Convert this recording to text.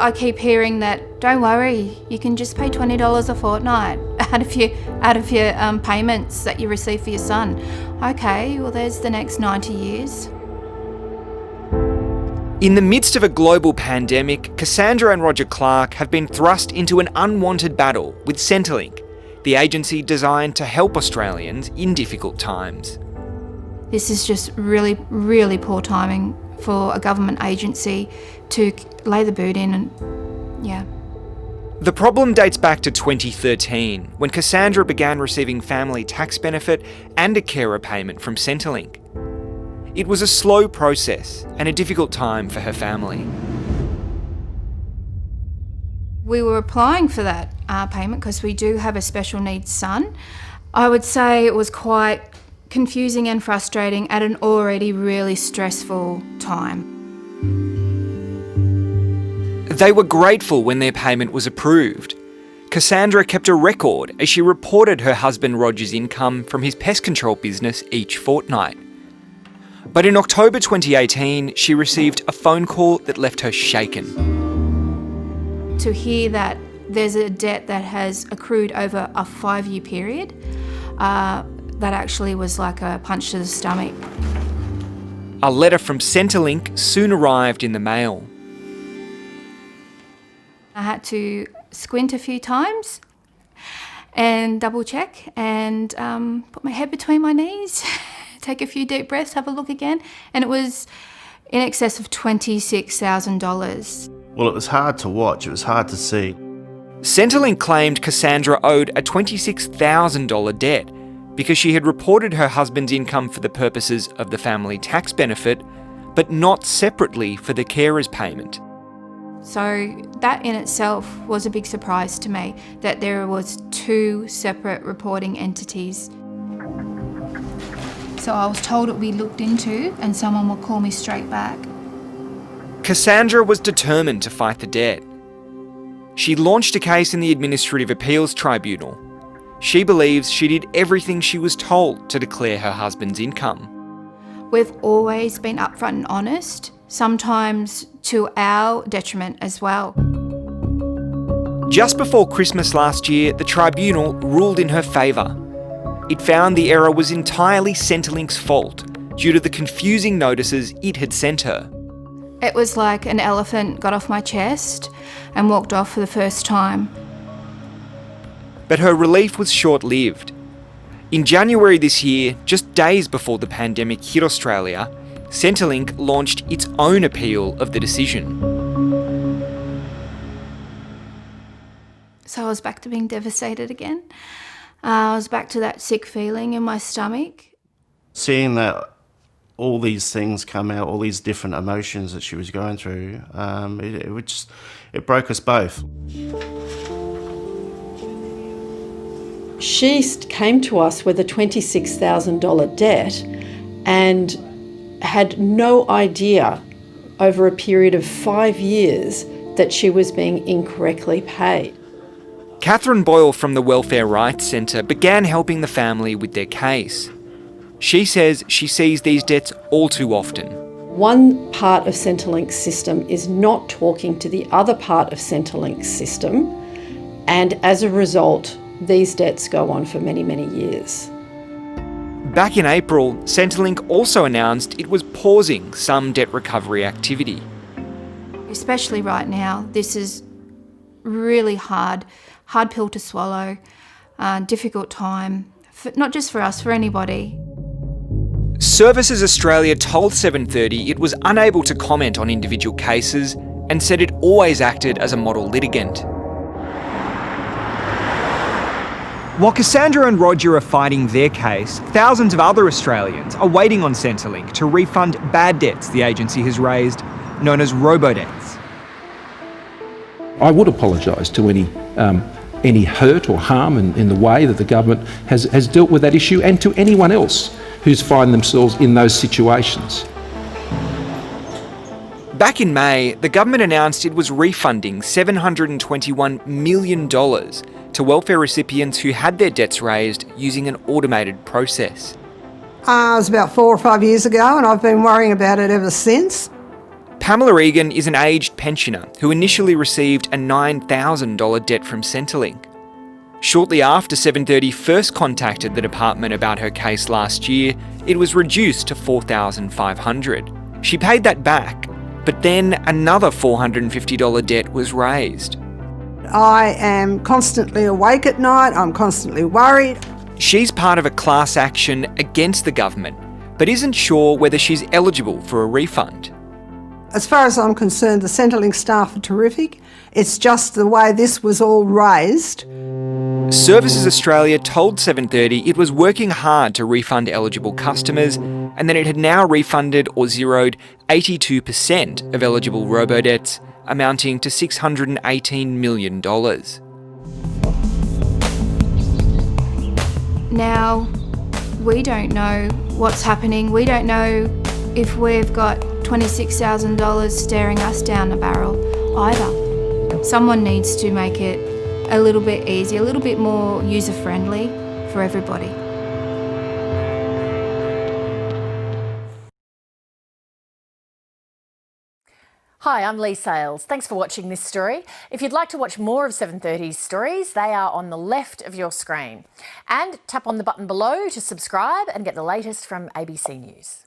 I keep hearing that, don't worry, you can just pay $20 a fortnight out of your payments that you receive for your son. Okay, well there's the next 90 years. In the midst of a global pandemic, Cassandra and Roger Clark have been thrust into an unwanted battle with Centrelink, the agency designed to help Australians in difficult times. This is just really, really poor timing for a government agency to lay the boot in and, yeah. The problem dates back to 2013, when Cassandra began receiving family tax benefit and a carer payment from Centrelink. It was a slow process and a difficult time for her family. We were applying for that payment because we do have a special needs son. I would say it was quite confusing and frustrating at an already really stressful time. They were grateful when their payment was approved. Cassandra kept a record as she reported her husband Roger's income from his pest control business each fortnight. But in October 2018, she received a phone call that left her shaken. To hear that there's a debt that has accrued over a 5-year period, that actually was like a punch to the stomach. A letter from Centrelink soon arrived in the mail. I had to squint a few times and double check and put my head between my knees, take a few deep breaths, have a look again, and it was in excess of $26,000. Well, it was hard to watch, it was hard to see. Centrelink claimed Cassandra owed a $26,000 debt because she had reported her husband's income for the purposes of the family tax benefit, but not separately for the carer's payment. So that in itself was a big surprise to me, that there was 2 separate reporting entities. So I was told it would be looked into and someone would call me straight back. Cassandra was determined to fight the debt. She launched a case in the Administrative Appeals Tribunal. She believes she did everything she was told to declare her husband's income. We've always been upfront and honest, sometimes to our detriment as well. Just before Christmas last year, the tribunal ruled in her favour. It found the error was entirely Centrelink's fault due to the confusing notices it had sent her. It was like an elephant got off my chest and walked off for the first time. But her relief was short-lived. In January this year, just days before the pandemic hit Australia, Centrelink launched its own appeal of the decision. So I was back to being devastated again. I was back to that sick feeling in my stomach. Seeing that all these things come out, all these different emotions that she was going through, it broke us both. She came to us with a $26,000 debt and had no idea over a period of 5 years that she was being incorrectly paid. Catherine Boyle from the Welfare Rights Centre began helping the family with their case. She says she sees these debts all too often. One part of Centrelink's system is not talking to the other part of Centrelink's system, and as a result, these debts go on for many, many years. Back in April, Centrelink also announced it was pausing some debt recovery activity. Especially right now, this is really hard pill to swallow, difficult time, not just for us, for anybody. Services Australia told 730 it was unable to comment on individual cases and said it always acted as a model litigant. While Cassandra and Roger are fighting their case, thousands of other Australians are waiting on Centrelink to refund bad debts the agency has raised, known as Robodebts. I would apologise to any hurt or harm in the way that the government has dealt with that issue, and to anyone else who's find themselves in those situations. Back in May, the government announced it was refunding $721 million to welfare recipients who had their debts raised using an automated process. It was about 4 or 5 years ago, and I've been worrying about it ever since. Pamela Egan is an aged pensioner who initially received a $9,000 debt from Centrelink. Shortly after 730 first contacted the department about her case last year, it was reduced to $4,500. She paid that back, but then another $450 debt was raised. I am constantly awake at night, I'm constantly worried. She's part of a class action against the government, but isn't sure whether she's eligible for a refund. As far as I'm concerned, the Centrelink staff are terrific. It's just the way this was all raised. Services Australia told 730 it was working hard to refund eligible customers and that it had now refunded or zeroed 82% of eligible Robodebts, amounting to $618 million. Now, we don't know what's happening. We don't know if we've got $26,000 staring us down the barrel either. Someone needs to make it a little bit easier, a little bit more user-friendly for everybody. Hi, I'm Lee Sales. Thanks for watching this story. If you'd like to watch more of 730's stories, they are on the left of your screen. And tap on the button below to subscribe and get the latest from ABC News.